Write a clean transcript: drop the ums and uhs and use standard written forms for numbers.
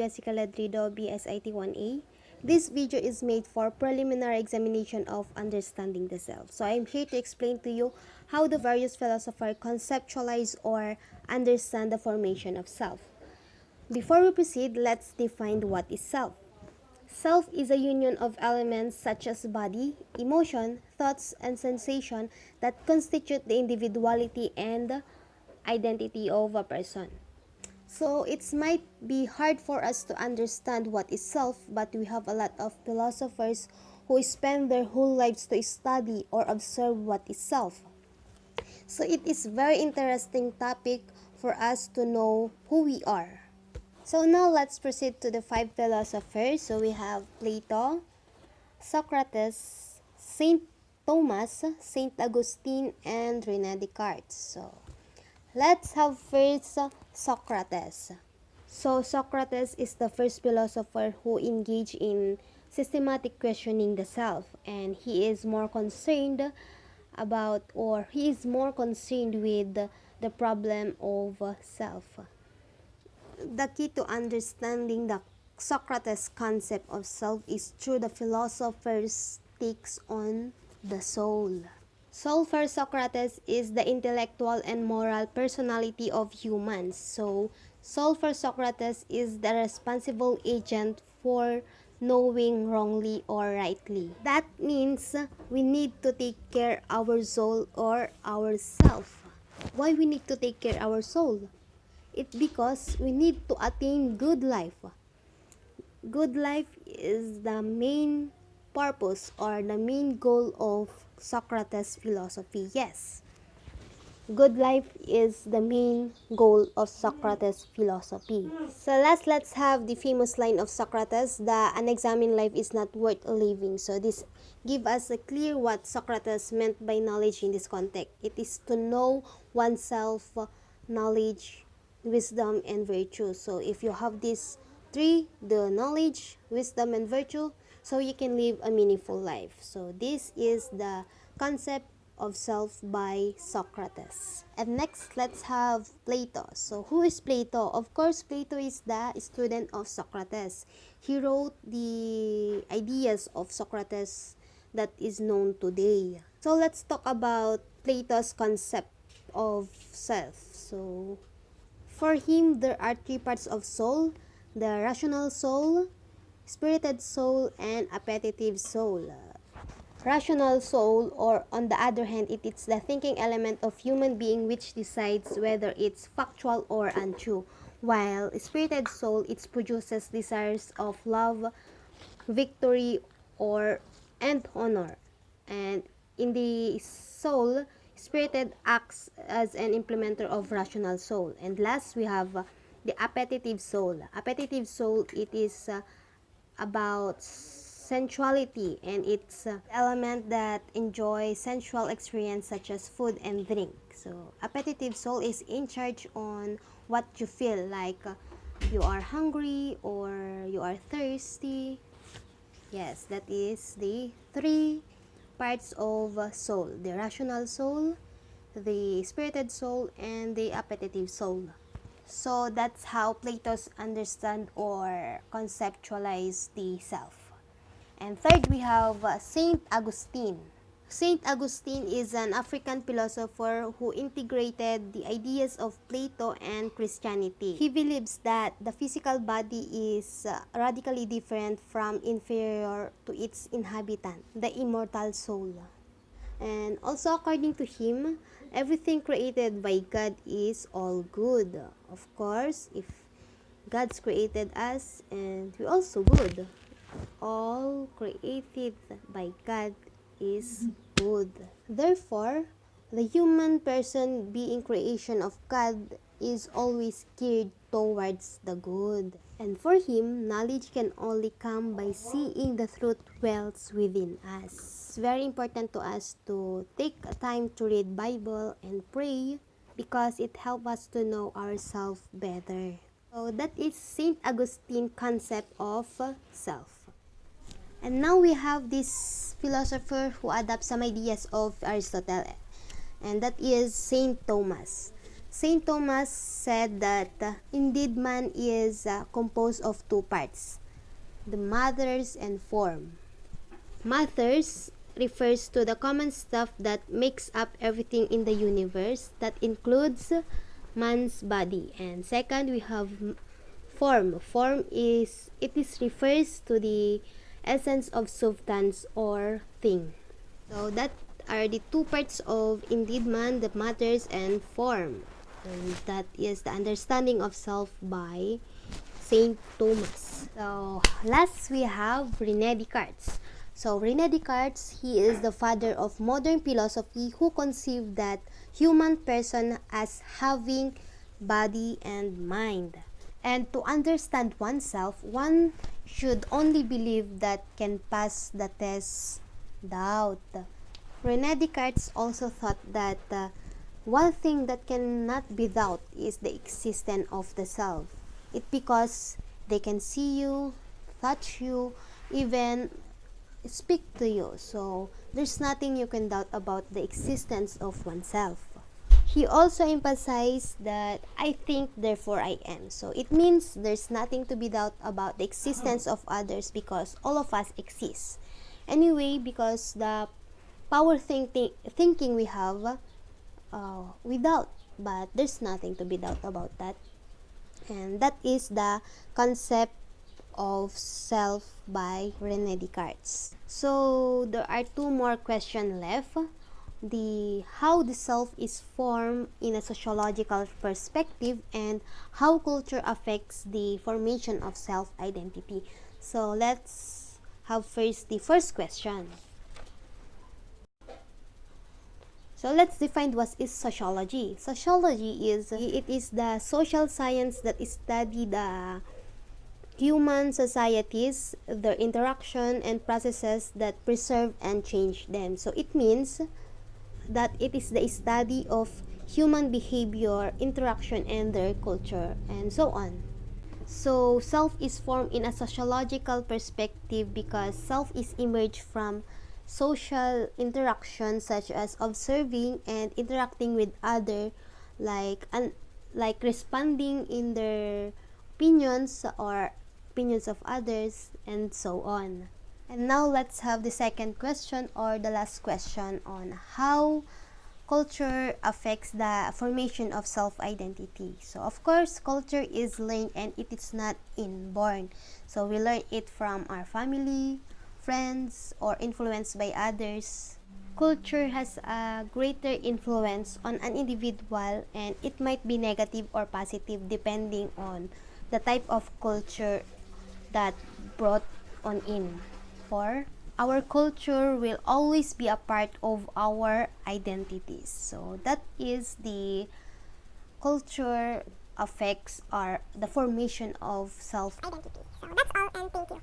Jessica Ladrido, BSIT 1A. This video is made for preliminary examination of understanding the self. So I'm here to explain to you how the various philosophers conceptualize or understand the formation of self. Before we proceed, let's define what is self. Self is a union of elements such as body, emotion, thoughts, and sensation that constitute the individuality and identity of a person. So it might be hard for us to understand what is self, but we have a lot of philosophers who spend their whole lives to study or observe what is self. So it is very interesting topic for us to know who we are. So now let's proceed to the 5 philosophers. So we have Plato, Socrates, Saint Thomas, Saint Augustine, and Rene Descartes. So let's have first Socrates. So Socrates is the first philosopher who engaged in systematic questioning the self, and he is more concerned with the problem of self. The key to understanding the Socrates concept of self is through the philosopher's takes on the soul. Soul for Socrates is the intellectual and moral personality of humans. So, soul for Socrates is the responsible agent for knowing wrongly or rightly. That means we need to take care our soul or ourself. Why we need to take care our soul? It's because we need to attain good life. Good life is the main purpose or the main goal of Socrates' philosophy. Yes, good life is the main goal of Socrates' philosophy. So let's have the famous line of Socrates: the unexamined life is not worth living. So this give us a clear what Socrates meant by knowledge in this context. It is to know oneself, knowledge, wisdom, and virtue. So if you have these three, the knowledge, wisdom, and virtue, so you can live a meaningful life. So this is the concept of self by Socrates. And next, let's have Plato. So who is Plato? Of course, Plato is the student of Socrates. He wrote the ideas of Socrates that is known today. So let's talk about Plato's concept of self. So for him, there are 3 parts of soul: the rational soul, spirited soul, and appetitive soul. Rational soul, or on the other hand, it is the thinking element of human being which decides whether it's factual or untrue, while spirited soul, it produces desires of love, victory, and honor. And in the soul, spirited acts as an implementer of rational soul. And last, we have the appetitive soul. Appetitive soul, it is about sensuality, and it's element that enjoy sensual experience such as food and drink. So appetitive soul is in charge on what you feel, like you are hungry or you are thirsty. Yes, that is the 3 parts of soul: the rational soul, the spirited soul, and the appetitive soul. So that's how Plato's understand or conceptualize the self. And third, we have Saint Augustine. Saint Augustine is an African philosopher who integrated the ideas of Plato and Christianity. He believes that the physical body is radically different from inferior to its inhabitant, the immortal soul. And also, according to him, everything created by God is all good. Of course, if God's created us, and we also good, all created by God is good. Therefore, the human person, being creation of God, is always geared towards the good. And for him, knowledge can only come by seeing the truth dwells within us. It's very important to us to take a time to read Bible and pray, because it helps us to know ourselves better. So that is Saint Augustine concept of self. And now we have this philosopher who adopts some ideas of Aristotle, and that is Saint Thomas. Saint Thomas said that indeed man is composed of two parts, the matters and form. Matters refers to the common stuff that makes up everything in the universe, that includes man's body. And second, we have form. Form is, it is refers to the essence of substance or thing. So that are the two parts of indeed man, the matters and form. And that is the understanding of self by Saint Thomas. So last we have Rene Descartes. So Rene Descartes, he is the father of modern philosophy who conceived that human person as having body and mind. And to understand oneself, one should only believe that can pass the test doubt. Rene Descartes also thought that one thing that cannot be doubt is the existence of the self. It because they can see you, touch you, even speak to you. So there's nothing you can doubt about the existence of oneself. He also emphasized that I think, therefore I am. So it means there's nothing to be doubt about the existence of others because all of us exist. Anyway, because the power thinking we have, we doubt, but there's nothing to be doubt about that. And that is the concept of self by Rene Descartes. So there are two more questions left. How the self is formed in a sociological perspective and how culture affects the formation of self-identity. So let's have first the first question. So let's define what is sociology. Sociology is the social science that study the human societies, their interaction and processes that preserve and change them. So it means that it is the study of human behavior, interaction, and their culture, and so on. So self is formed in a sociological perspective because self is emerged from social interaction such as observing and interacting with other, like responding in their opinions or opinions of others, and so on. And now let's have the second question, or the last question, on how culture affects the formation of self-identity. So of course, culture is learned and it is not inborn. So we learn it from our family, friends, or influenced by others. Culture has a greater influence on an individual, and it might be negative or positive depending on the type of culture that brought on in. For our culture will always be a part of our identities. So that is the culture affects the formation of self-identity. So that's all, and thank you.